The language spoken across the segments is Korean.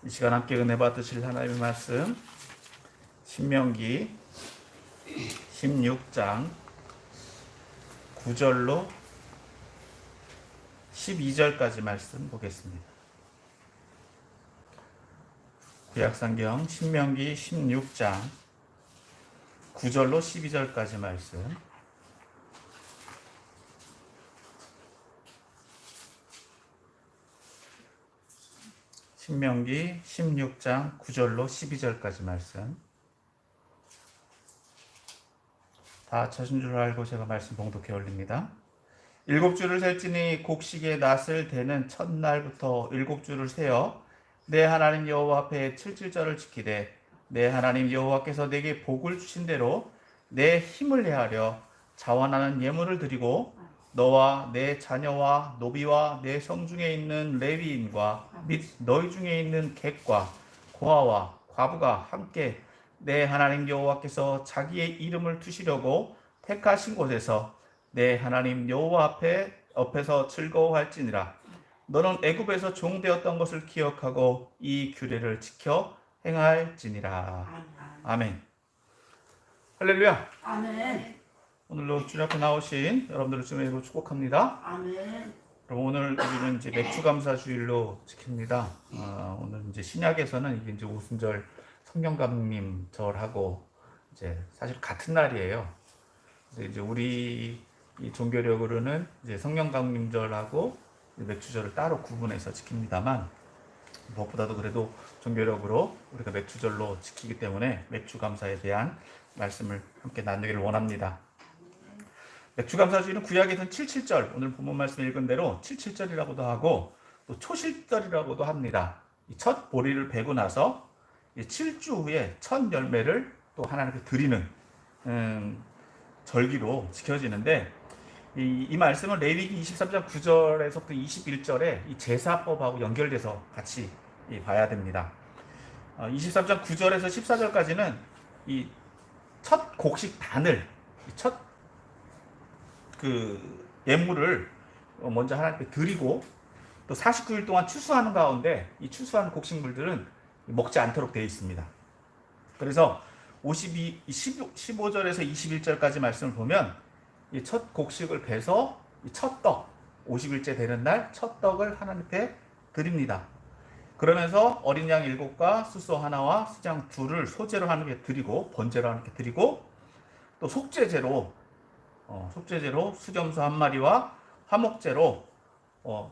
이 시간 함께 은혜 받으실 하나님의 말씀 신명기 16장 9절로 12절까지 말씀 보겠습니다. 구약성경 신명기 16장 9절로 12절까지 말씀. 신명기 16장 9절로 12절까지 말씀. 다 쳐진 줄 알고 제가 말씀 봉독해 올립니다. 7주를 셀지니 곡식의 낫을 대는 첫날부터 7주를 세어 내 하나님 여호와 앞에 7일절을 지키되 내 하나님 여호와께서 내게 복을 주신 대로 내 힘을 내하려 자원하는 예물을 드리고 너와 내 자녀와 노비와 내 성중에 있는 레위인과 및 너희 중에 있는 객과 고아와 과부가 함께 내 하나님 여호와께서 자기의 이름을 두시려고 택하신 곳에서 내 하나님 여호와 앞에서 즐거워할지니라. 너는 애굽에서 종되었던 것을 기억하고 이 규례를 지켜 행할지니라. 아멘. 할렐루야. 아멘. 오늘도 주님 앞에 나오신 여러분들을 주님으로 축복합니다. 아멘. 그럼 오늘 우리는 이제 맥주 감사 주일로 지킵니다. 오늘 이제 신약에서는 이게 이제 오순절 성령감림절하고 이제 사실 같은 날이에요. 그래서 이제 우리 이 종교력으로는 이제 성령감림절하고 맥주절을 따로 구분해서 지킵니다만 무엇보다도 그래도 종교력으로 우리가 맥주절로 지키기 때문에 맥주 감사에 대한 말씀을 함께 나누기를 원합니다. 맥주감사주일은 구약에서는 77절, 오늘 본문 말씀 읽은 대로 77절이라고도 하고 또 초실절이라고도 합니다. 첫 보리를 베고 나서 7주 후에 첫 열매를 또 하나님께 드리는 절기로 지켜지는데 이 말씀은 레위기 23장 9절에서부터 21절에 이 제사법하고 연결돼서 같이 봐야 됩니다. 23장 9절에서 14절까지는 이 첫 곡식 단을 첫 예물을 먼저 하나님께 드리고 또 49일 동안 추수하는 가운데 이 추수하는 곡식물들은 먹지 않도록 되어 있습니다. 그래서 15절에서 21절까지 말씀을 보면 이 첫 곡식을 베서 첫 떡, 50일째 되는 날 첫 떡을 하나님께 드립니다. 그러면서 어린 양 7과 수소 하나와 수장 2를 소제로 하나님께 드리고 번제로 하나님께 드리고 또 속죄제로 수점수 1마리와 화목제로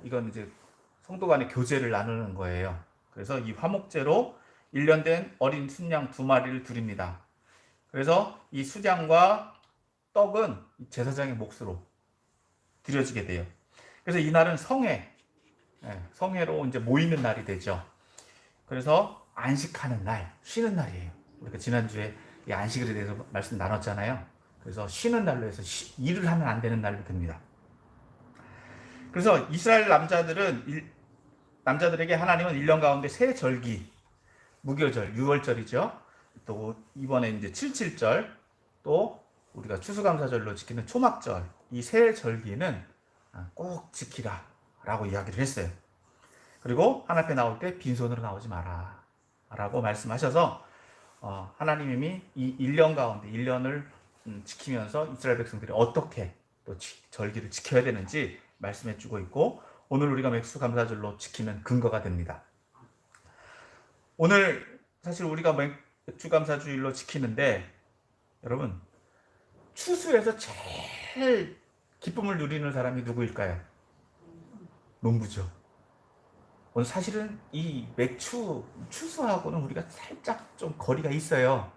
이건 이제 성도 간의 교제를 나누는 거예요. 그래서 이 화목제로 1년 된 어린 순양 2마리를 드립니다. 그래서 이 수장과 떡은 제사장의 몫으로 드려지게 돼요. 그래서 이날은 성회로 이제 모이는 날이 되죠. 그래서 안식하는 날, 쉬는 날이에요. 우리가 지난주에 이 안식일에 대해서 말씀 나눴잖아요. 그래서 쉬는 날로 해서 일을 하면 안 되는 날로 됩니다. 그래서 이스라엘 남자들에게 하나님은 1년 가운데 세 절기, 무교절, 유월절이죠. 또 이번에 이제 77절, 또 우리가 추수감사절로 지키는 초막절, 이 세 절기는 꼭 지키라라고 이야기를 했어요. 그리고 하나님 앞에 나올 때 빈손으로 나오지 마라 라고 말씀하셔서 하나님이 이 1년 가운데 1년을 지키면서 이스라엘 백성들이 어떻게 또 절기를 지켜야 되는지 말씀해 주고 있고 오늘 우리가 맥주감사절로 지키는 근거가 됩니다. 오늘 사실 우리가 맥주감사주일로 지키는데 여러분 추수에서 제일 기쁨을 누리는 사람이 누구일까요? 농부죠. 오늘 사실은 이 추수하고는 우리가 살짝 좀 거리가 있어요.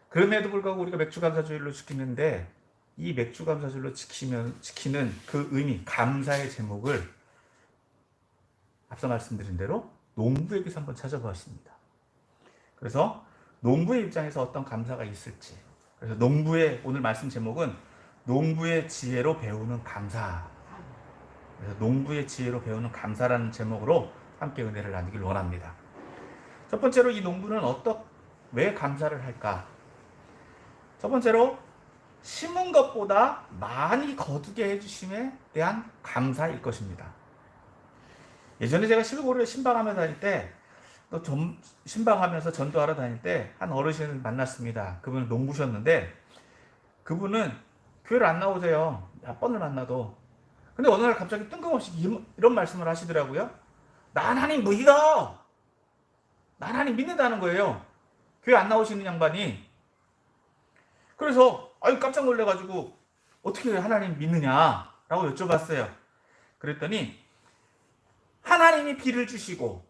그럼에도 불구하고 우리가 맥주감사주일로 지키는데 이 맥주감사주일로 지키는 그 의미, 감사의 제목을 앞서 말씀드린 대로 농부에게서 한번 찾아보았습니다. 그래서 농부의 입장에서 어떤 감사가 있을지, 그래서 오늘 말씀 제목은 농부의 지혜로 배우는 감사. 그래서 농부의 지혜로 배우는 감사라는 제목으로 함께 은혜를 나누길 원합니다. 첫 번째로 이 농부는 왜 감사를 할까? 첫 번째로 심은 것보다 많이 거두게 해주심에 대한 감사일 것입니다. 예전에 제가 시골에 신방하며 다닐 때 또 신방하면서 전도하러 다닐 때 한 어르신을 만났습니다. 그분은 농부셨는데 그분은 교회를 안 나오세요. 몇 번을 만나도. 근데 어느 날 갑자기 뜬금없이 이런 말씀을 하시더라고요. 나 하나님 믿어. 나 하나님 믿는다는 거예요. 교회 안 나오시는 양반이. 그래서 깜짝 놀래가지고 어떻게 하나님 믿느냐라고 여쭤봤어요. 그랬더니 하나님이 비를 주시고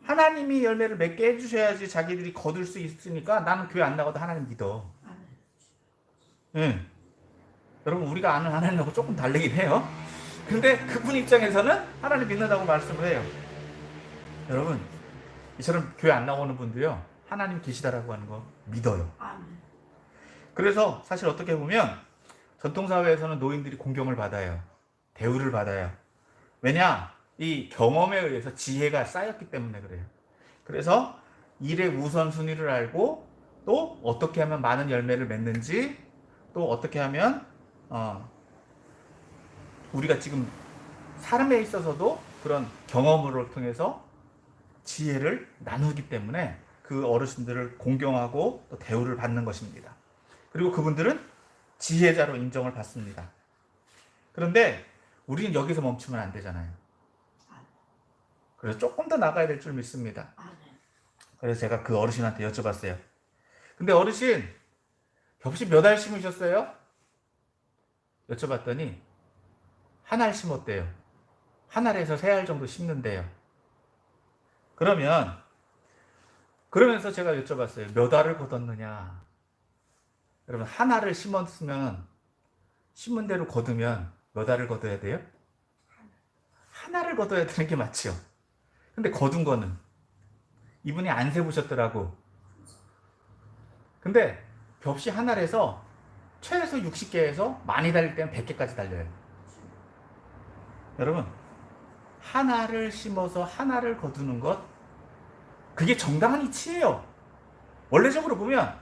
하나님이 열매를 맺게 해주셔야지 자기들이 거둘 수 있으니까 나는 교회 안 나가도 하나님 믿어. 네. 여러분 우리가 아는 하나님하고 조금 다르긴 해요. 근데 그분 입장에서는 하나님 믿는다고 말씀을 해요. 여러분 이처럼 교회 안 나오는 분도요 하나님 계시다라고 하는 거 믿어요. 그래서 사실 어떻게 보면 전통사회에서는 노인들이 공경을 받아요. 대우를 받아요. 왜냐? 이 경험에 의해서 지혜가 쌓였기 때문에 그래요. 그래서 일의 우선순위를 알고 또 어떻게 하면 많은 열매를 맺는지 또 어떻게 하면 우리가 지금 삶에 있어서도 그런 경험을 통해서 지혜를 나누기 때문에 그 어르신들을 공경하고 또 대우를 받는 것입니다. 그리고 그분들은 지혜자로 인정을 받습니다. 그런데 우리는 여기서 멈추면 안 되잖아요. 그래서 조금 더 나가야 될 줄 믿습니다. 그래서 제가 그 어르신한테 여쭤봤어요. 근데 어르신 겹시 몇 알 심으셨어요? 여쭤봤더니 한 알 심었대요. 한 알에서 세 알 정도 심는데요. 그러면서 제가 여쭤봤어요. 몇 알을 거뒀느냐? 여러분 한 알을 심었으면 심은 대로 거두면 몇 알을 거둬야 돼요? 한 알을 거둬야 되는 게 맞죠. 근데 거둔 거는 이분이 안 세보셨더라고. 근데 벽시 한 알에서 최소 60개에서 많이 달릴 때는 100개까지 달려요. 여러분 한 알을 심어서 한 알을 거두는 것 그게 정당한 이치예요. 원래적으로 보면.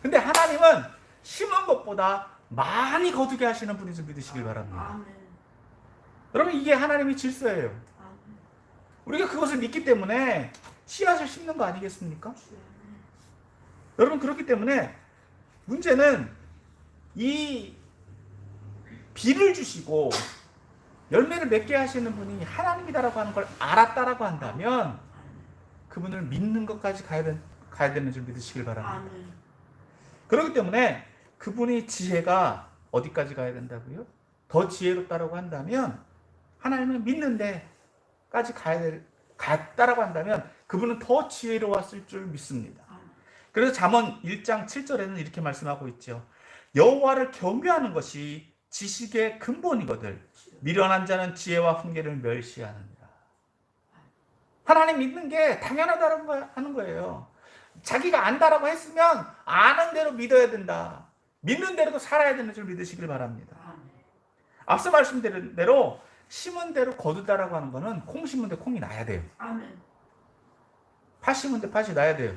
근데 하나님은 심은 것보다 많이 거두게 하시는 분인 줄 믿으시길 바랍니다. 아멘. 여러분 이게 하나님의 질서예요. 아멘. 우리가 그것을 믿기 때문에 씨앗을 심는 거 아니겠습니까? 여러분 그렇기 때문에 문제는 이 비를 주시고 열매를 맺게 하시는 분이 하나님이다라고 하는 걸 알았다라고 한다면 그분을 믿는 것까지 가야 되는 줄 믿으시길 바랍니다. 아멘. 그렇기 때문에 그분이 지혜가 어디까지 가야 된다고요? 더 지혜롭다라고 한다면 하나님을 믿는 데까지 갔다라고 한다면 그분은 더 지혜로웠을 줄 믿습니다. 그래서 잠언 1장 7절에는 이렇게 말씀하고 있죠. 여호와를 경외하는 것이 지식의 근본이거늘 미련한 자는 지혜와 훈계를 멸시하느니라. 하나님 믿는 게 당연하다고 하는 거예요. 자기가 안다라고 했으면 아는 대로 믿어야 된다. 믿는 대로도 살아야 되는 줄 믿으시길 바랍니다. 앞서 말씀드린 대로 심은 대로 거두다라고 하는 거는 콩 심은 데 콩이 나야 돼요. 팥 심은 데 팥이 나야 돼요.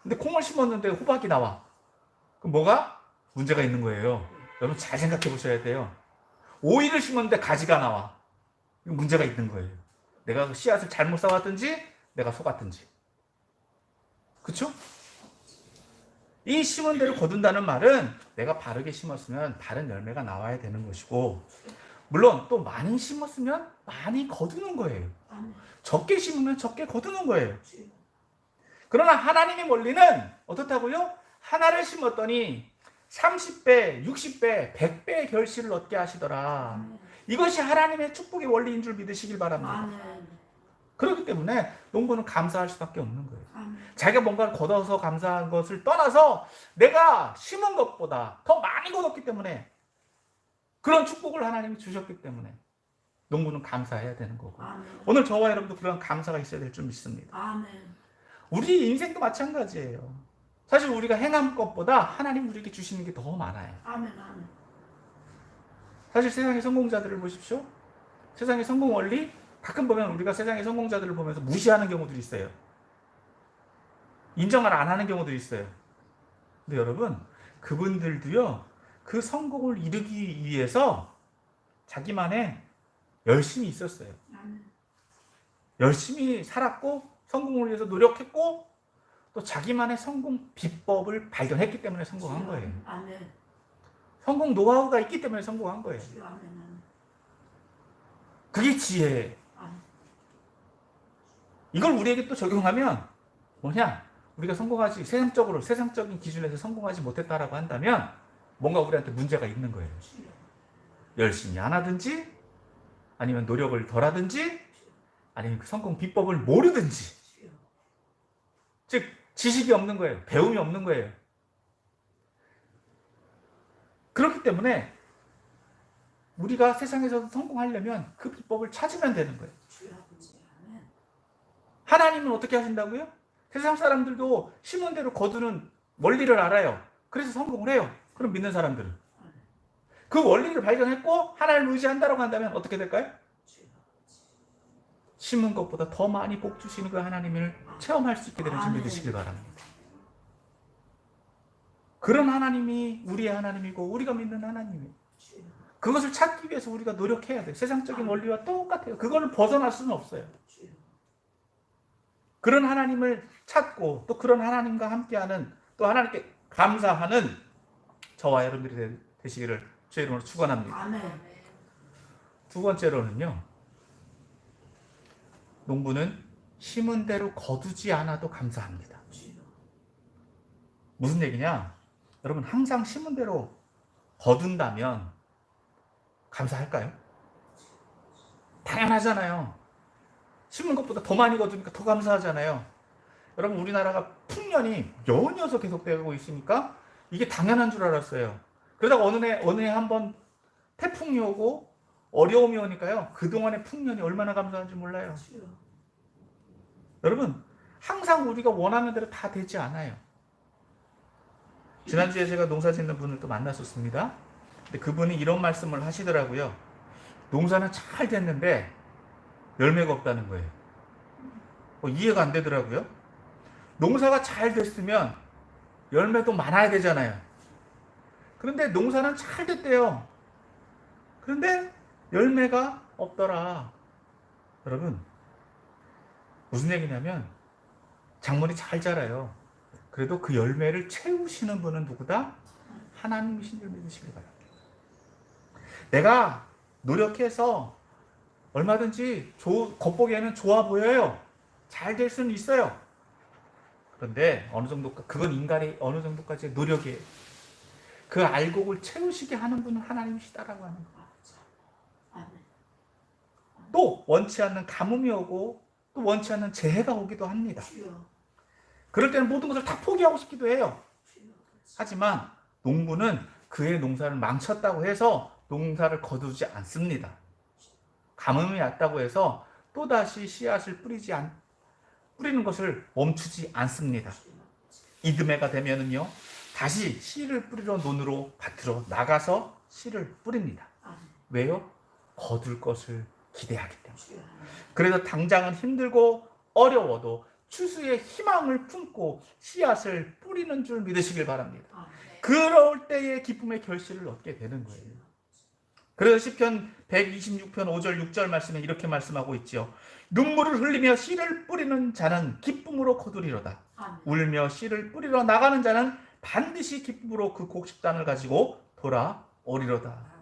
근데 콩을 심었는데 호박이 나와. 그럼 뭐가? 문제가 있는 거예요. 여러분 잘 생각해 보셔야 돼요. 오이를 심었는데 가지가 나와. 이거 문제가 있는 거예요. 내가 그 씨앗을 잘못 쌓았든지 내가 속았든지. 그쵸? 이 심은 대로 거둔다는 말은 내가 바르게 심었으면 바른 열매가 나와야 되는 것이고 물론 또 많이 심었으면 많이 거두는 거예요. 적게 심으면 적게 거두는 거예요. 그러나 하나님의 원리는 어떻다고요? 하나를 심었더니 30배, 60배, 100배의 결실을 얻게 하시더라. 이것이 하나님의 축복의 원리인 줄 믿으시길 바랍니다. 그렇기 때문에 농부는 감사할 수밖에 없는 거예요. 자기가 뭔가를 걷어서 감사한 것을 떠나서 내가 심은 것보다 더 많이 거뒀기 때문에 그런 축복을 하나님이 주셨기 때문에 농부는 감사해야 되는 거고 오늘 저와 여러분도 그런 감사가 있어야 될 줄 믿습니다. 우리 인생도 마찬가지예요. 사실 우리가 행한 것보다 하나님 우리에게 주시는 게 더 많아요. 사실 세상의 성공자들을 보십시오. 세상의 성공 원리 가끔 보면 우리가 세상의 성공자들을 보면서 무시하는 경우들이 있어요. 인정을 안 하는 경우들이 있어요. 근데 여러분 그분들도요 그 성공을 이루기 위해서 자기만의 열심이 있었어요. 열심히 살았고 성공을 위해서 노력했고 또 자기만의 성공 비법을 발견했기 때문에 성공한 거예요. 아멘. 성공 노하우가 있기 때문에 성공한 거예요. 아멘. 그게 지혜예요. 아멘. 이걸 우리에게 또 적용하면 뭐냐? 우리가 성공하지 세상적인 기준에서 성공하지 못했다라고 한다면 뭔가 우리한테 문제가 있는 거예요. 열심히 안 하든지 아니면 노력을 덜 하든지 아니면 그 성공 비법을 모르든지 즉 지식이 없는 거예요. 배움이 없는 거예요. 그렇기 때문에 우리가 세상에서 성공하려면 그 비법을 찾으면 되는 거예요. 하나님은 어떻게 하신다고요? 세상 사람들도 심은 대로 거두는 원리를 알아요. 그래서 성공을 해요. 그럼 믿는 사람들은 그 원리를 발견했고 하나님을 의지한다고 한다면 어떻게 될까요? 심은 것보다 더 많이 복 주시는 그 하나님을 체험할 수 있게 되는 줄 믿으시길 바랍니다. 그런 하나님이 우리의 하나님이고 우리가 믿는 하나님이에요. 그것을 찾기 위해서 우리가 노력해야 돼요. 세상적인 원리와 똑같아요. 그거를 벗어날 수는 없어요. 그런 하나님을 찾고 또 그런 하나님과 함께하는 또 하나님께 감사하는 저와 여러분들이 되시기를 주의 이름으로 축원합니다. 아멘. 두 번째로는요. 농부는 심은 대로 거두지 않아도 감사합니다. 무슨 얘기냐? 여러분 항상 심은 대로 거둔다면 감사할까요? 당연하잖아요. 심은 것보다 더 많이 거두니까 더 감사하잖아요. 여러분 우리나라가 풍년이 연이어서 계속되고 있으니까 이게 당연한 줄 알았어요. 그러다가 어느 해 한번 태풍이 오고 어려움이 오니까요. 그동안의 풍년이 얼마나 감사한지 몰라요. 여러분 항상 우리가 원하는 대로 다 되지 않아요. 지난주에 제가 농사 짓는 분을 또 만났었습니다. 근데 그분이 이런 말씀을 하시더라고요. 농사는 잘 됐는데 열매가 없다는 거예요. 이해가 안 되더라고요. 농사가 잘 됐으면 열매도 많아야 되잖아요. 그런데 농사는 잘 됐대요. 그런데 열매가 없더라. 여러분 무슨 얘기냐면 작물이 잘 자라요. 그래도 그 열매를 채우시는 분은 누구다? 하나님이신 줄 믿으시기 바랍니다. 내가 노력해서 얼마든지 겉보기에는 좋아 보여요. 잘 될 수는 있어요. 그런데 어느 정도 그건 인간의 어느 정도까지의 노력이에요. 그 알곡을 채우시게 하는 분은 하나님이시다라고 하는 거예요. 또 원치 않는 가뭄이 오고 또 원치 않는 재해가 오기도 합니다. 그럴 때는 모든 것을 다 포기하고 싶기도 해요. 하지만 농부는 그의 농사를 망쳤다고 해서 농사를 거두지 않습니다. 가뭄이 왔다고 해서 또다시 씨앗을 뿌리는 것을 멈추지 않습니다. 이듬해가 되면은요, 다시 씨를 뿌리러 논으로 밭으로 나가서 씨를 뿌립니다. 왜요? 거둘 것을 기대하기 때문에. 그래서 당장은 힘들고 어려워도 추수의 희망을 품고 씨앗을 뿌리는 줄 믿으시길 바랍니다. 그럴 때의 기쁨의 결실을 얻게 되는 거예요. 그래서 시편 126편 5절 6절 말씀에 이렇게 말씀하고 있죠. 눈물을 흘리며 씨를 뿌리는 자는 기쁨으로 거두리로다. 울며 씨를 뿌리러 나가는 자는 반드시 기쁨으로 그 곡식단을 가지고 돌아오리로다.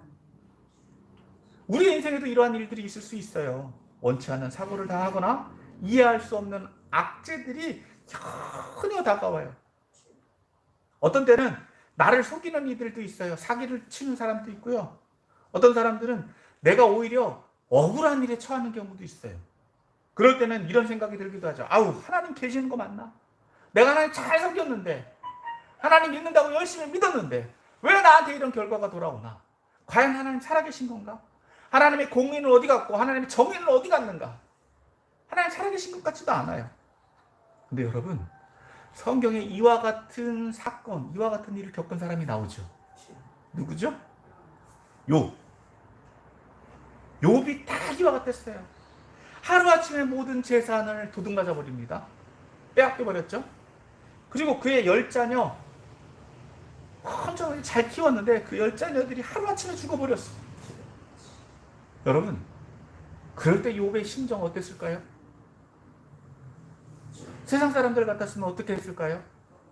우리 인생에도 이러한 일들이 있을 수 있어요. 원치 않는 사고를 당하거나 이해할 수 없는 악재들이 전혀 다가와요. 어떤 때는 나를 속이는 이들도 있어요. 사기를 치는 사람도 있고요. 어떤 사람들은 내가 오히려 억울한 일에 처하는 경우도 있어요. 그럴 때는 이런 생각이 들기도 하죠. 아우, 하나님 계시는 거 맞나? 내가 하나님 잘 섬겼는데, 하나님 믿는다고 열심히 믿었는데 왜 나한테 이런 결과가 돌아오나? 과연 하나님 살아계신 건가? 하나님의 공의는 어디 갔고 하나님의 정의는 어디 갔는가? 하나님 살아계신 것 같지도 않아요. 근데 여러분, 성경에 이와 같은 사건, 이와 같은 일을 겪은 사람이 나오죠. 누구죠? 욥이 다 이와 같았어요. 하루아침에 모든 재산을 도둑맞아 버립니다. 빼앗겨 버렸죠. 그리고 그의 10자녀 엄청 잘 키웠는데 그 10자녀들이 하루아침에 죽어버렸어요. 여러분, 그럴 때 욥의 심정 어땠을까요? 세상 사람들 같았으면 어떻게 했을까요?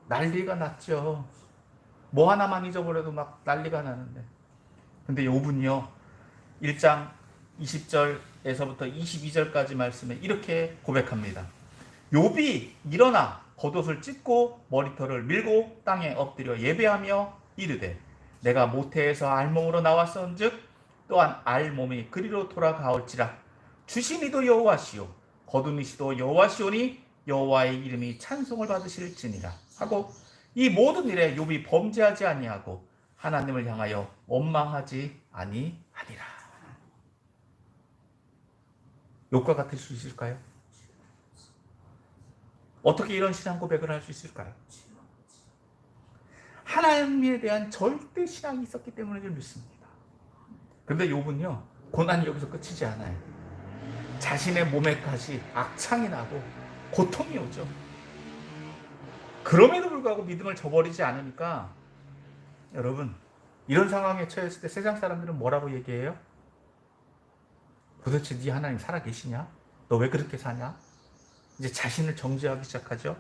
난리가 났죠. 뭐 하나만 잊어버려도 막 난리가 나는데. 근데 욥은요, 1장 20절에서부터 22절까지 말씀에 이렇게 고백합니다. 욥이 일어나 겉옷을 찢고 머리털을 밀고 땅에 엎드려 예배하며 이르되 내가 모태에서 알몸으로 나왔은즉 또한 알몸이 그리로 돌아가올지라. 주신 이도 여호와시오 거둔 이시도 여호와시오니 여호와의 이름이 찬송을 받으실지니라 하고, 이 모든 일에 욥이 범죄하지 아니하고 하나님을 향하여 원망하지 아니하니라. 욥과 같을 수 있을까요? 어떻게 이런 신앙 고백을 할 수 있을까요? 하나님에 대한 절대 신앙이 있었기 때문에 좀 믿습니다. 그런데 욥은요, 고난이 여기서 끝이지 않아요. 자신의 몸에까지 악창이 나고 고통이 오죠. 그럼에도 불구하고 믿음을 저버리지 않으니까, 여러분, 이런 상황에 처했을 때 세상 사람들은 뭐라고 얘기해요? 도대체 네 하나님 살아계시냐? 너 왜 그렇게 사냐? 이제 자신을 정죄하기 시작하죠.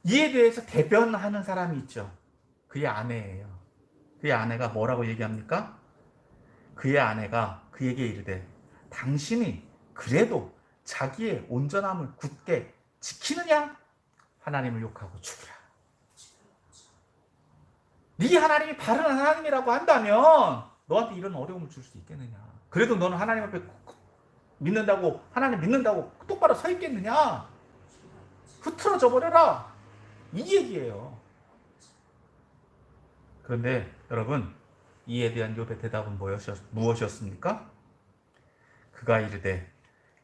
이에 대해서 대변하는 사람이 있죠. 그의 아내예요. 그의 아내가 뭐라고 얘기합니까? 그의 아내가 그에게 이르되 당신이 그래도 자기의 온전함을 굳게 지키느냐? 하나님을 욕하고 죽으라. 네 하나님이 바른 하나님이라고 한다면 너한테 이런 어려움을 줄 수 있겠느냐? 그래도 너는 하나님 앞에 믿는다고, 하나님 믿는다고 똑바로 서 있겠느냐? 흐트러져 버려라. 이 얘기예요. 그런데 여러분, 이에 대한 욥의 대답은 무엇이었습니까? 그가 이르되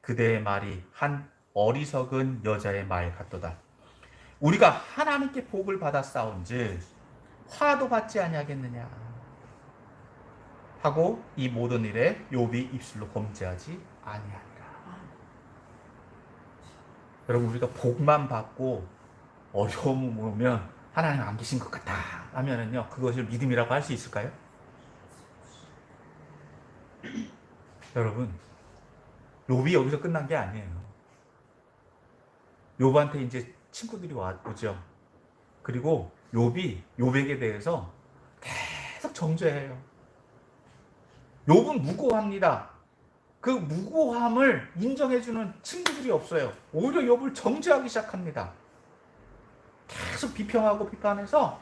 그대의 말이 한 어리석은 여자의 말 같도다. 우리가 하나님께 복을 받았사온즉 화도 받지 아니하겠느냐 하고, 이 모든 일에 욥이 입술로 범죄하지 아니하니라. 여러분, 우리가 복만 받고 어려움을 오면 하나님 안 계신 것 같다 하면은요, 그것을 믿음이라고 할 수 있을까요? 여러분, 욥이 여기서 끝난 게 아니에요. 욥한테 이제 친구들이 오죠. 그리고 욥이 욥에게 대해서 계속 정죄해요. 욥은 무고합니다. 그 무고함을 인정해주는 친구들이 없어요. 오히려 욥을 정죄하기 시작합니다. 계속 비평하고 비판해서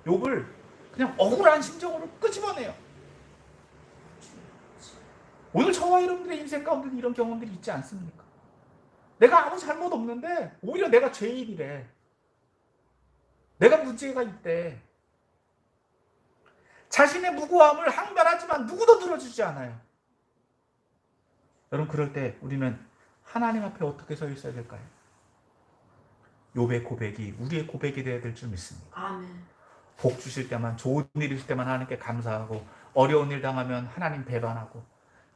욥을 그냥 억울한 심정으로 끄집어내요. 오늘 저와 여러분들의 인생 가운데도 이런 경험들이 있지 않습니까? 내가 아무 잘못 없는데 오히려 내가 죄인이래. 내가 문제가 있대. 자신의 무고함을 항변하지만 누구도 들어주지 않아요. 여러분, 그럴 때 우리는 하나님 앞에 어떻게 서 있어야 될까요? 욥의 고백이 우리의 고백이 되어야 될 줄 믿습니다. 아멘. 복 주실 때만, 좋은 일 있을 때만 하나님께 감사하고, 어려운 일 당하면 하나님 배반하고.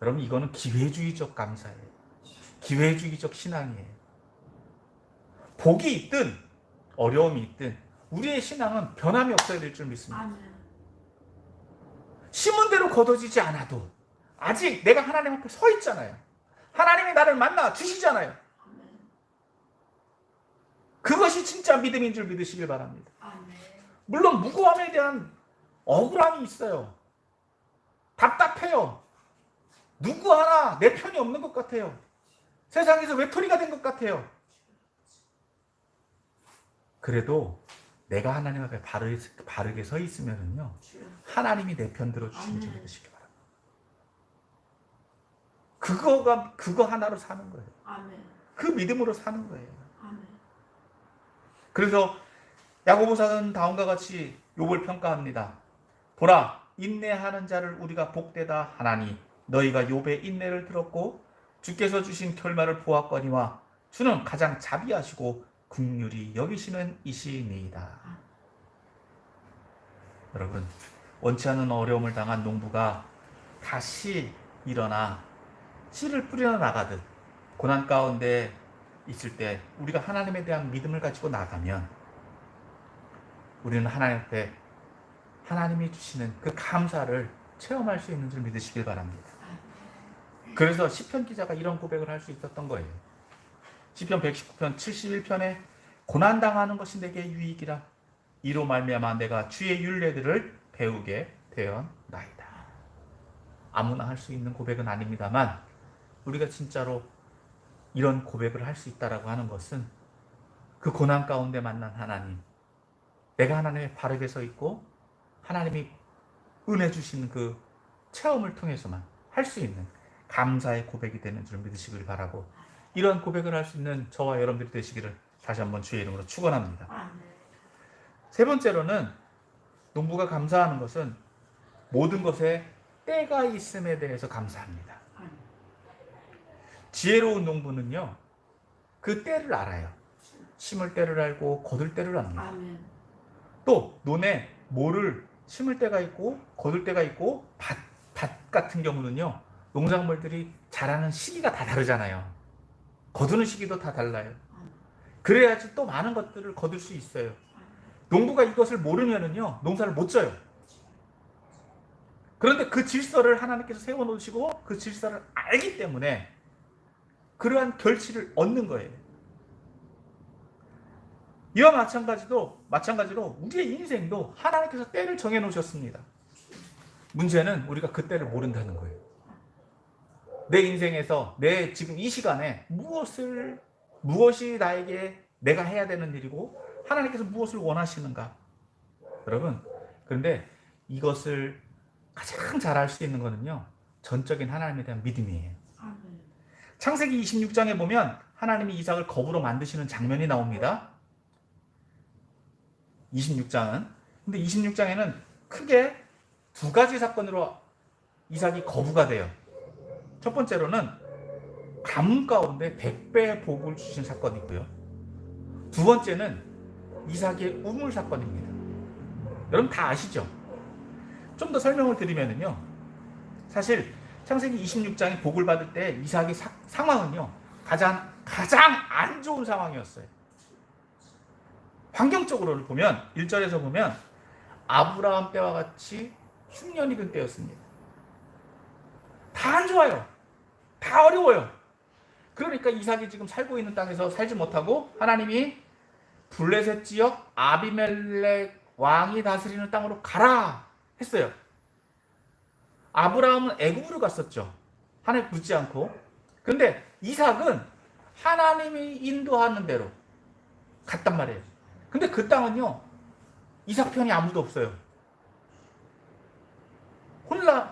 여러분, 이거는 기회주의적 감사예요. 기회주의적 신앙이에요. 복이 있든 어려움이 있든 우리의 신앙은 변함이 없어야 될 줄 믿습니다. 아멘. 심은 대로 거둬지지 않아도 아직 내가 하나님 앞에 서 있잖아요. 하나님이 나를 만나 주시잖아요. 그것이 진짜 믿음인 줄 믿으시길 바랍니다. 아멘. 물론 무고함에 대한 억울함이 있어요. 답답해요. 누구 하나 내 편이 없는 것 같아요. 세상에서 외톨이가 된 것 같아요. 그래도 내가 하나님 앞에 바르게 서 있으면은요, 하나님이 내 편 들어주시는 줄 믿으시기 바랍니다. 그거 하나로 사는 거예요. 아멘. 그 믿음으로 사는 거예요. 아멘. 그래서 야고보서는 다음과 같이 욥을 평가합니다. 보라, 인내하는 자를 우리가 복되다 하나니 너희가 욥의 인내를 들었고 주께서 주신 결말을 보았거니와 주는 가장 자비하시고 긍휼히 여기시는 이시니이다. 여러분, 원치 않는 어려움을 당한 농부가 다시 일어나 씨를 뿌려 나가듯 고난 가운데 있을 때 우리가 하나님에 대한 믿음을 가지고 나가면 우리는 하나님 앞에 하나님이 주시는 그 감사를 체험할 수 있는 줄 믿으시길 바랍니다. 그래서 시편 기자가 이런 고백을 할 수 있었던 거예요. 시편 119편 71편에 고난당하는 것이 내게 유익이라 이로 말미암아 내가 주의 율례들을 배우게 되었나이다. 아무나 할 수 있는 고백은 아닙니다만 우리가 진짜로 이런 고백을 할 수 있다라고 하는 것은 그 고난 가운데 만난 하나님, 내가 하나님의 바르게 서 있고 하나님이 은혜 주시는 그 체험을 통해서만 할 수 있는 감사의 고백이 되는 줄 믿으시길 바라고, 이런 고백을 할 수 있는 저와 여러분들이 되시기를 다시 한번 주의 이름으로 축원합니다. 세 번째로는 농부가 감사하는 것은 모든 것에 때가 있음에 대해서 감사합니다. 지혜로운 농부는요, 그 때를 알아요. 심을 때를 알고 거둘 때를 압니다. 또 논에 모를 심을 때가 있고 거둘 때가 있고, 밭 같은 경우는요, 농작물들이 자라는 시기가 다 다르잖아요. 거두는 시기도 다 달라요. 그래야지 또 많은 것들을 거둘 수 있어요. 농부가 이것을 모르면은요, 농사를 못 져요. 그런데 그 질서를 하나님께서 세워놓으시고 그 질서를 알기 때문에 그러한 결실을 얻는 거예요. 이와 마찬가지로 우리의 인생도 하나님께서 때를 정해놓으셨습니다. 문제는 우리가 그 때를 모른다는 거예요. 내 인생에서 내 지금 이 시간에 무엇이 나에게 내가 해야 되는 일이고 하나님께서 무엇을 원하시는가. 여러분, 그런데 이것을 가장 잘 알 수 있는 거는요, 전적인 하나님에 대한 믿음이에요. 창세기 26장에 보면 하나님이 이삭을 거부로 만드시는 장면이 나옵니다. 26장은. 근데 26장에는 크게 두 가지 사건으로 이삭이 거부가 돼요. 첫 번째로는 가뭄 가운데 100배의 복을 주신 사건이 있고요. 두 번째는 이삭의 우물 사건입니다. 여러분 다 아시죠? 좀 더 설명을 드리면요, 사실 창세기 26장이 복을 받을 때 이삭의 상황은요, 가장 안 좋은 상황이었어요. 환경적으로 보면 1절에서 보면 아브라함 때와 같이 흉년이 든 때였습니다. 다 안 좋아요. 다 어려워요. 그러니까 이삭이 지금 살고 있는 땅에서 살지 못하고 하나님이 블레셋 지역 아비멜렉 왕이 다스리는 땅으로 가라 했어요. 아브라함은 애굽으로 갔었죠. 하나님 묻지 않고. 그런데 이삭은 하나님이 인도하는 대로 갔단 말이에요. 근데 그 땅은요, 이삭 편이 아무도 없어요.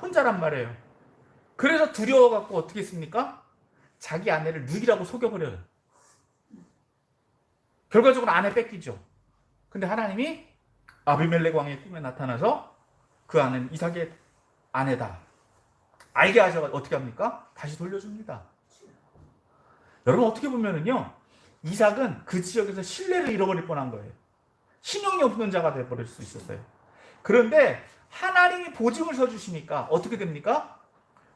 혼자란 말이에요. 그래서 두려워갖고 어떻게 했습니까? 자기 아내를 누이라고 속여버려요. 결과적으로 아내 뺏기죠. 근데 하나님이 아비멜렉 왕의 꿈에 나타나서 그 아내는 이삭의 아내다 알게 하셔서 어떻게 합니까? 다시 돌려줍니다. 여러분, 어떻게 보면은요, 이삭은 그 지역에서 신뢰를 잃어버릴 뻔한 거예요. 신용이 없는 자가 되어버릴 수 있었어요. 그런데 하나님이 보증을 서주시니까 어떻게 됩니까?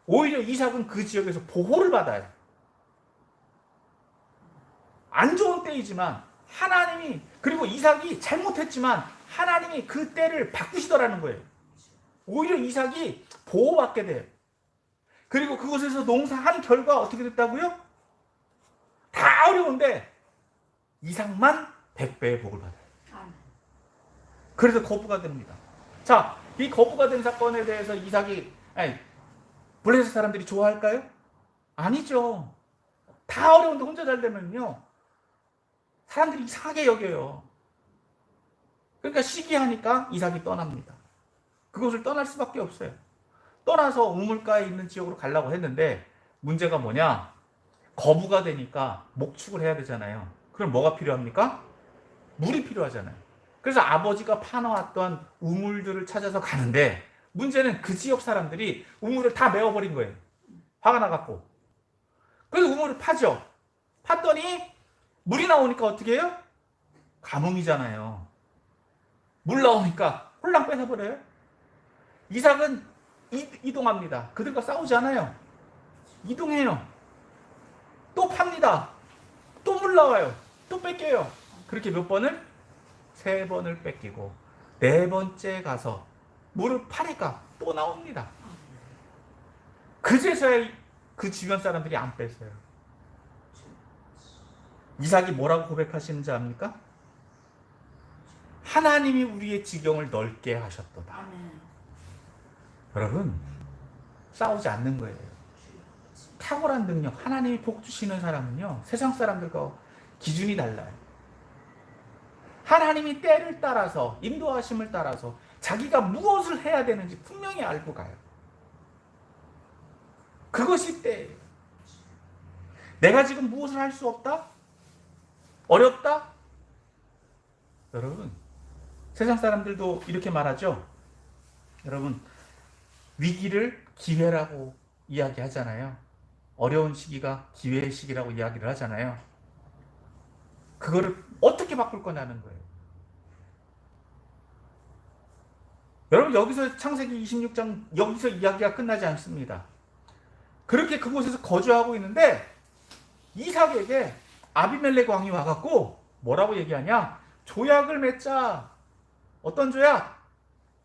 오히려 이삭은 그 지역에서 보호를 받아요. 안 좋은 때이지만 하나님이, 그리고 이삭이 잘못했지만 하나님이 그 때를 바꾸시더라는 거예요. 오히려 이삭이 보호받게 돼요. 그리고 그곳에서 농사한 결과 어떻게 됐다고요? 다 어려운데 이삭만 100배의 복을 받아요. 그래서 거부가 됩니다. 자, 이 거부가 된 사건에 대해서 블레셋 사람들이 좋아할까요? 아니죠. 다 어려운데 혼자 잘 되면요, 사람들이 이상하게 여겨요. 그러니까 시기하니까 이삭이 떠납니다. 그곳을 떠날 수밖에 없어요. 떠나서 우물가에 있는 지역으로 가려고 했는데 문제가 뭐냐? 거부가 되니까 목축을 해야 되잖아요. 그럼 뭐가 필요합니까? 물이 필요하잖아요. 그래서 아버지가 파놓았던 우물들을 찾아서 가는데 문제는 그 지역 사람들이 우물을 다 메워버린 거예요. 화가 나갖고. 그래서 우물을 파죠. 팠더니 물이 나오니까 어떻게 해요? 가뭄이잖아요. 물 나오니까 홀랑 뺏어버려요. 이삭은 이동합니다. 그들과 싸우지 않아요. 이동해요. 또 팝니다. 또 물 나와요. 또 뺏겨요. 그렇게 몇 번을? 3번을 뺏기고 4번째 가서 물을 파니까 또 나옵니다. 그제서야 그 주변 사람들이 안 뺐어요. 이삭이 뭐라고 고백하시는지 압니까? 하나님이 우리의 지경을 넓게 하셨도다. 아멘. 여러분, 싸우지 않는 거예요. 탁월한 능력, 하나님이 복 주시는 사람은요, 세상 사람들과 기준이 달라요. 하나님이 때를 따라서, 인도하심을 따라서 자기가 무엇을 해야 되는지 분명히 알고 가요. 그것이 때예요. 내가 지금 무엇을 할 수 없다? 어렵다? 여러분, 세상 사람들도 이렇게 말하죠. 여러분, 위기를 기회라고 이야기하잖아요. 어려운 시기가 기회의 시기라고 이야기를 하잖아요. 그거를 어떻게 바꿀 거냐는 거예요. 여러분, 여기서 창세기 26장 여기서 이야기가 끝나지 않습니다. 그렇게 그곳에서 거주하고 있는데 이삭에게 아비멜렉 왕이 와갖고 뭐라고 얘기하냐? 조약을 맺자. 어떤 조약?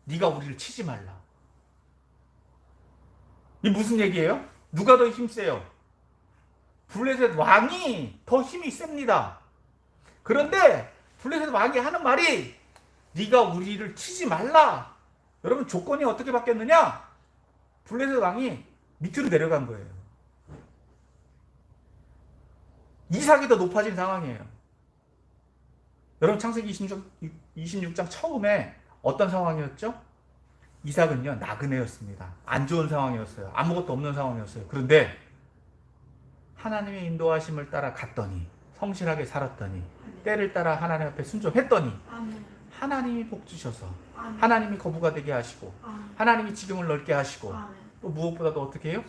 네가 우리를 치지 말라. 이 무슨 얘기예요? 누가 더 힘세요? 블레셋 왕이 더 힘이 셉니다. 그런데 블레셋 왕이 하는 말이 네가 우리를 치지 말라. 여러분, 조건이 어떻게 바뀌었느냐? 블레셋 왕이 밑으로 내려간 거예요. 이삭이 더 높아진 상황이에요. 여러분, 창세기 26장 처음에 어떤 상황이었죠? 이삭은요, 나그네였습니다. 안 좋은 상황이었어요. 아무것도 없는 상황이었어요. 그런데 하나님의 인도하심을 따라 갔더니, 성실하게 살았더니, 때를 따라 하나님 앞에 순종했더니 하나님이 복 주셔서 하나님이 거부가 되게 하시고 하나님이 지경을 넓게 하시고 또 무엇보다도 어떻게 해요?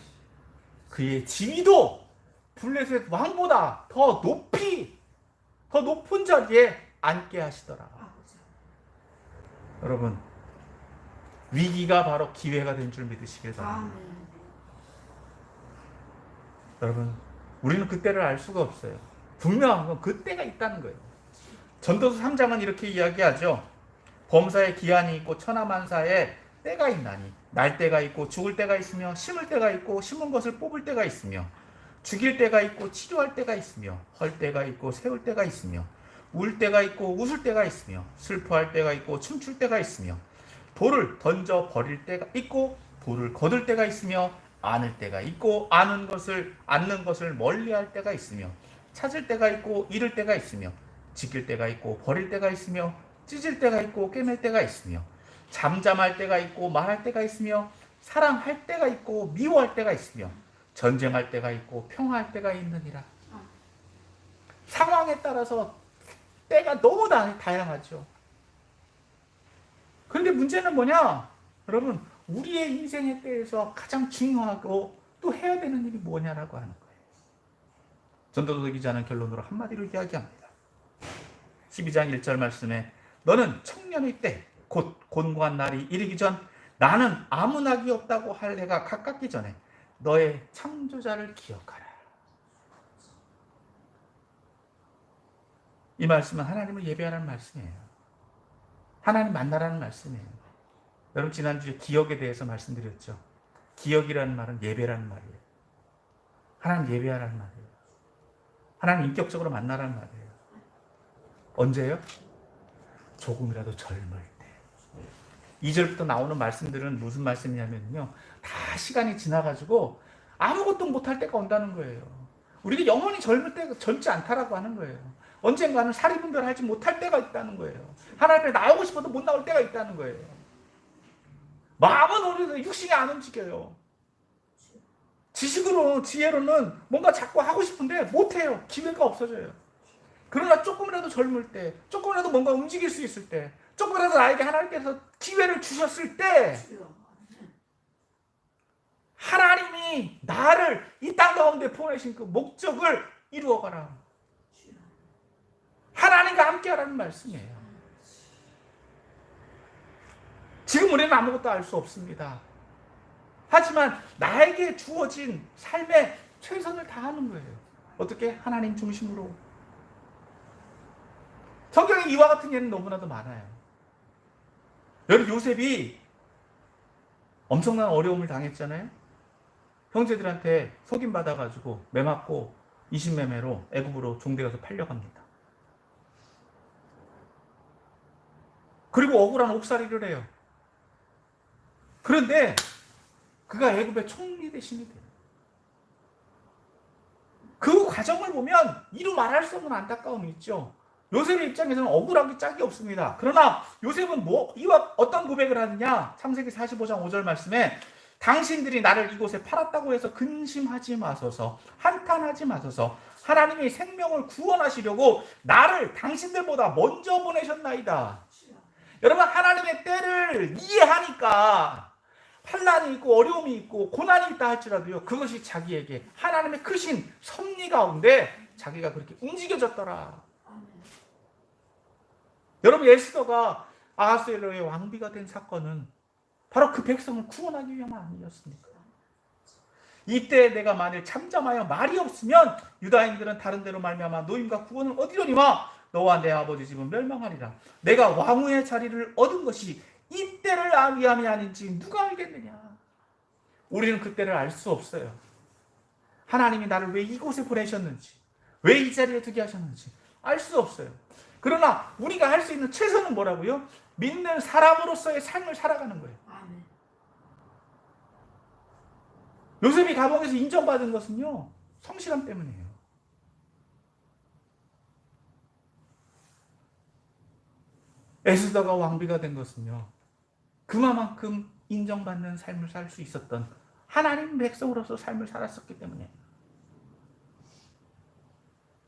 그의 지위도 블레셋 왕보다 더 높이, 더 높은 자리에 앉게 하시더라. 여러분, 위기가 바로 기회가 된 줄 믿으시길 바랍니다. 여러분, 우리는 그때를 알 수가 없어요. 분명한 건 그때가 있다는 거예요. 전도서 3장은 이렇게 이야기하죠. 범사에 기한이 있고 천하만사에 때가 있나니 날 때가 있고 죽을 때가 있으며 심을 때가 있고 심은 것을 뽑을 때가 있으며 죽일 때가 있고 치료할 때가 있으며 헐 때가 있고 세울 때가 있으며 울 때가 있고 웃을 때가 있으며 슬퍼할 때가 있고 춤출 때가 있으며 돌을 던져 버릴 때가 있고 돌을 거둘 때가 있으며 안을 때가 있고 않는 것을 멀리할 때가 있으며 찾을 때가 있고 잃을 때가 있으며 지킬 때가 있고 버릴 때가 있으며 찢을 때가 있고 꿰맬 때가 있으며 잠잠할 때가 있고 말할 때가 있으며 사랑할 때가 있고 미워할 때가 있으며 전쟁할 때가 있고 평화할 때가 있느니라. 상황에 따라서 때가 너무 다양하죠. 그런데 문제는 뭐냐? 여러분, 우리의 인생의 때에서 가장 중요하고 또 해야 되는 일이 뭐냐라고 하는 거예요. 전도서 기자는 결론으로 한마디로 이야기합니다. 12장 1절 말씀에 너는 청년의 때 곧 곤고한 날이 이르기 전 나는 아무 낙이 없다고 할 해가 가깝기 전에 너의 창조자를 기억하라. 이 말씀은 하나님을 예배하라는 말씀이에요. 하나님 만나라는 말씀이에요. 여러분, 지난주에 기억에 대해서 말씀드렸죠. 기억이라는 말은 예배라는 말이에요. 하나님 예배하라는 말이에요. 하나님 인격적으로 만나라는 말이에요. 언제요? 조금이라도 젊을 때. 2절부터 나오는 말씀들은 무슨 말씀이냐면요, 다 시간이 지나가지고 아무것도 못할 때가 온다는 거예요. 우리가 영원히 젊을 때가 젊지 않다라고 하는 거예요. 언젠가는 사리분별하지 못할 때가 있다는 거예요. 하나님 앞에 나오고 싶어도 못 나올 때가 있다는 거예요. 마음은 오래도 육신이 안 움직여요. 지식으로, 지혜로는 뭔가 자꾸 하고 싶은데 못해요. 기회가 없어져요. 그러나 조금이라도 젊을 때, 조금이라도 뭔가 움직일 수 있을 때, 조금이라도 나에게 하나님께서 기회를 주셨을 때 하나님이 나를 이 땅 가운데 보내신 그 목적을 이루어가라. 하나님과 함께 하라는 말씀이에요. 지금 우리는 아무것도 알 수 없습니다. 하지만 나에게 주어진 삶에 최선을 다하는 거예요. 어떻게? 하나님 중심으로. 성경에 이와 같은 예는 너무나도 많아요. 여러분, 요셉이 엄청난 어려움을 당했잖아요. 형제들한테 속임받아가지고 매맞고 인신매매로 애굽으로 종되어서 팔려갑니다. 그리고 억울한 옥살이를 해요. 그런데 그가 애굽의 총리 대신이 돼요. 그 과정을 보면 이루 말할 수 없는 안타까움이 있죠. 요셉의 입장에서는 억울하기 짝이 없습니다. 그러나 요셉은 이와 어떤 고백을 하느냐? 창세기 45장 5절 말씀에 당신들이 나를 이곳에 팔았다고 해서 근심하지 마소서, 한탄하지 마소서. 하나님이 생명을 구원하시려고 나를 당신들보다 먼저 보내셨나이다. 여러분, 하나님의 때를 이해하니까 환난이 있고 어려움이 있고 고난이 있다 할지라도요, 그것이 자기에게 하나님의 크신 섭리 가운데 자기가 그렇게 움직여졌더라. 여러분, 에스더가 아하수에로의 왕비가 된 사건은 바로 그 백성을 구원하기 위함 아니었습니까? 이때 내가 만일 잠잠하여 말이 없으면 유다인들은 다른 데로 말미암아 노임과 구원을 얻으려니와 너와 내 아버지 집은 멸망하리라. 내가 왕후의 자리를 얻은 것이 이때를 위함이 아닌지 누가 알겠느냐? 우리는 그때를 알 수 없어요. 하나님이 나를 왜 이곳에 보내셨는지, 왜 이 자리에 두게 하셨는지 알 수 없어요. 그러나 우리가 할 수 있는 최선은 뭐라고요? 믿는 사람으로서의 삶을 살아가는 거예요. 아멘. 요셉이 감옥에서 인정받은 것은요, 성실함 때문이에요. 에스더가 왕비가 된 것은요, 그만큼 인정받는 삶을 살 수 있었던 하나님 백성으로서 삶을 살았었기 때문에.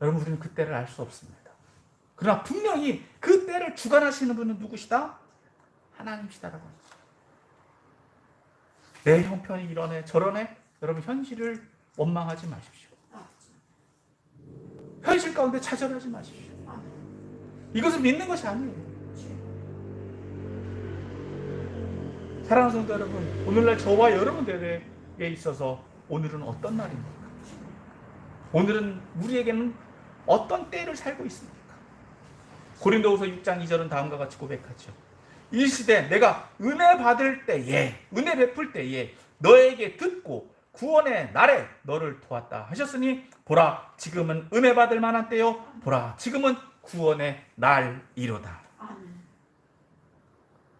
여러분, 우리는 그 때를 알 수 없습니다. 그러나 분명히 그 때를 주관하시는 분은 누구시다? 하나님이시다라고 합니다. 내 형편이 이러네 저러네. 여러분, 현실을 원망하지 마십시오. 현실 가운데 좌절하지 마십시오. 이것을 믿는 것이 아니에요. 사랑하는 성도 여러분, 오늘날 저와 여러분들에게 있어서 오늘은 어떤 날입니까? 오늘은 우리에게는 어떤 때를 살고 있습니까? 고린도후서 6장 2절은 다음과 같이 고백하죠. 이 시대 내가 은혜 받을 때에, 은혜 베풀 때에 너에게 듣고 구원의 날에 너를 도왔다 하셨으니 보라, 지금은 은혜 받을 만한 때요, 보라, 지금은 구원의 날이로다.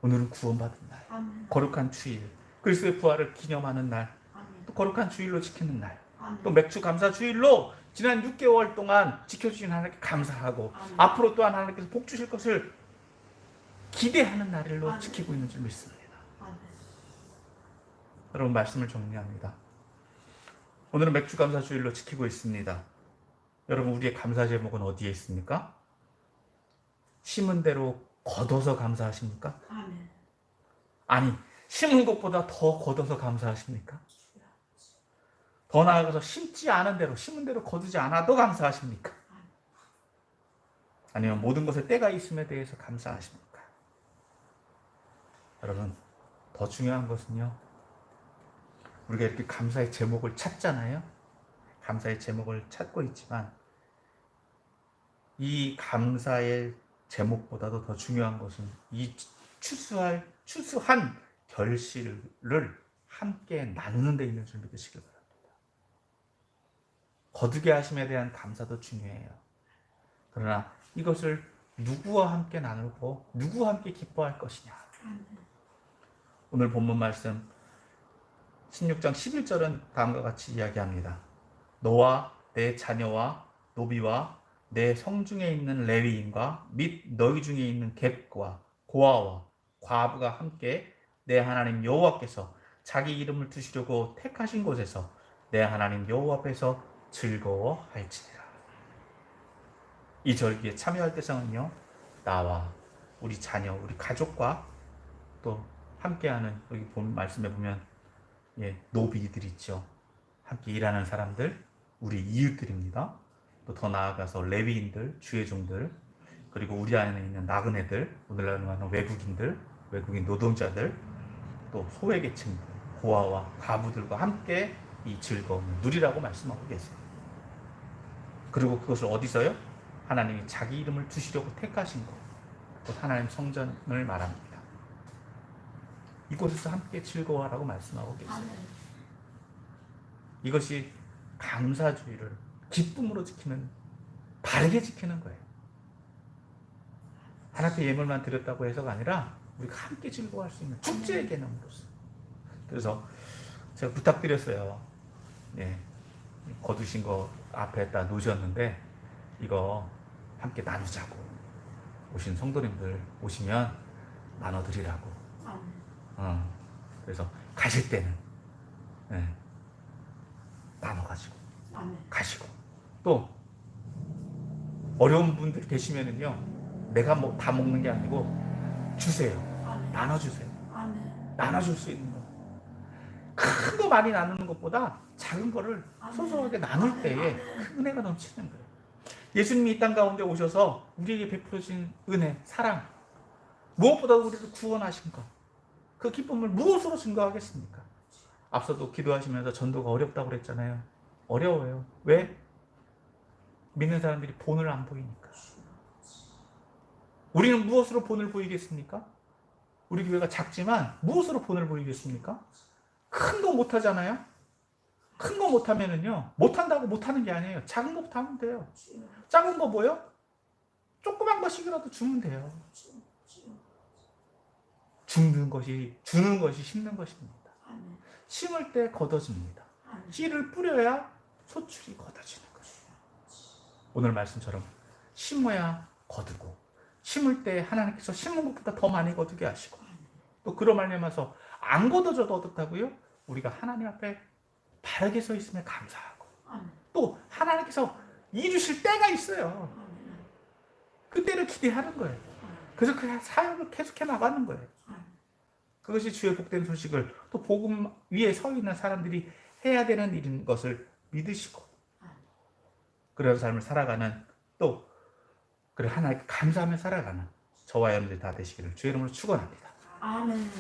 오늘은 구원받은 날, 아멘. 거룩한 주일, 그리스도의 부활을 기념하는 날, 아멘. 또 거룩한 주일로 지키는 날, 아멘. 또 맥주 감사 주일로 지난 6개월 동안 지켜주신 하나님께 감사하고, 아멘. 앞으로 또한 하나님께서 복 주실 것을 기대하는 날로 아멘. 지키고 있는 줄 믿습니다. 아멘. 여러분, 말씀을 정리합니다. 오늘은 맥주 감사 주일로 지키고 있습니다. 여러분, 우리의 감사 제목은 어디에 있습니까? 심은 대로 거둬서 감사하십니까? 아멘. 아니, 심은 것보다 더 거둬서 감사하십니까? 더 나아가서 심지 않은 대로, 심은 대로 거두지 않아도 감사하십니까? 아니면 모든 것에 때가 있음에 대해서 감사하십니까? 여러분, 더 중요한 것은요, 우리가 이렇게 감사의 제목을 찾잖아요. 감사의 제목을 찾고 있지만 이 감사의 제목보다도 더 중요한 것은 이 추수한 결실을 함께 나누는 데 있는 줄 믿으시길 바랍니다. 거두게 하심에 대한 감사도 중요해요. 그러나 이것을 누구와 함께 나누고 누구와 함께 기뻐할 것이냐. 오늘 본문 말씀 16장 11절은 다음과 같이 이야기합니다. 너와 내 자녀와 노비와 내 성중에 있는 레위인과 및 너희 중에 있는 객과 고아와 과부가 함께 내 하나님 여호와께서 자기 이름을 두시려고 택하신 곳에서 내 하나님 여호와 앞에서 즐거워할지니라. 이 절기에 참여할 대상은요, 나와 우리 자녀, 우리 가족과 또 함께하는, 여기 본 말씀에 보면 노비들 있죠. 함께 일하는 사람들, 우리 이웃들입니다. 또 더 나아가서 레위인들, 주의 종들, 그리고 우리 안에 있는 나그네들, 오늘날로 하는 외국인들, 외국인 노동자들, 또 소외계층들, 고아와 과부들과 함께 이 즐거움을 누리라고 말씀하고 계세요. 그리고 그것을 어디서요? 하나님이 자기 이름을 두시려고 택하신 곳, 곧 하나님 성전을 말합니다. 이곳에서 함께 즐거워하라고 말씀하고 계세요. 이것이 감사주의를 기쁨으로 지키는, 바르게 지키는 거예요. 하나님께 예물만 드렸다고 해서가 아니라 우리가 함께 즐거워할 수 있는 축제의 개념으로서. 그래서 제가 부탁드렸어요. 예, 거두신 거 앞에다 놓으셨는데 이거 함께 나누자고. 오신 성도님들 오시면 나눠드리라고. 그래서 가실 때는 예, 나눠가지고 가시고, 또 어려운 분들 계시면은요, 내가 다 먹는 게 아니고 주세요. 나눠주세요. 나눠줄 수 있는 거. 큰 거 많이 나누는 것보다 작은 거를 소소하게 나눌 때에 큰 은혜가 넘치는 거예요. 예수님이 이 땅 가운데 오셔서 우리에게 베풀어진 은혜, 사랑, 무엇보다 우리를 구원하신 것, 그 기쁨을 무엇으로 증거하겠습니까? 앞서도 기도하시면서 전도가 어렵다고 그랬잖아요. 어려워요. 왜? 믿는 사람들이 본을 안 보이니까. 우리는 무엇으로 본을 보이겠습니까? 우리 교회가 작지만 무엇으로 본을 보이겠습니까? 큰 거 못하잖아요. 큰 거 못하면은요, 못한다고 못하는 게 아니에요. 작은 거부터 하면 돼요. 작은 거 뭐요? 조그만 것이라도 주면 돼요. 주는 것이 심는 것입니다. 심을 때 걷어집니다. 씨를 뿌려야 소출이 걷어지는 거예요. 오늘 말씀처럼 심어야 거두고, 심을 때 하나님께서 심은 것보다 더 많이 거두게 하시고, 또 그로 말미암아서 안 거둬져도 어떻다고요? 우리가 하나님 앞에 바르게 서 있음에 감사하고, 또 하나님께서 이루실 때가 있어요. 그 때를 기대하는 거예요. 그래서 그 사역을 계속해 나가는 거예요. 그것이 주의 복된 소식을, 또 복음 위에 서 있는 사람들이 해야 되는 일인 것을 믿으시고, 그런 삶을 살아가는, 또 그래 하나님께 감사하며 살아가는 저와 여러분들이 다 되시기를 주의 이름으로 축원합니다. 아멘.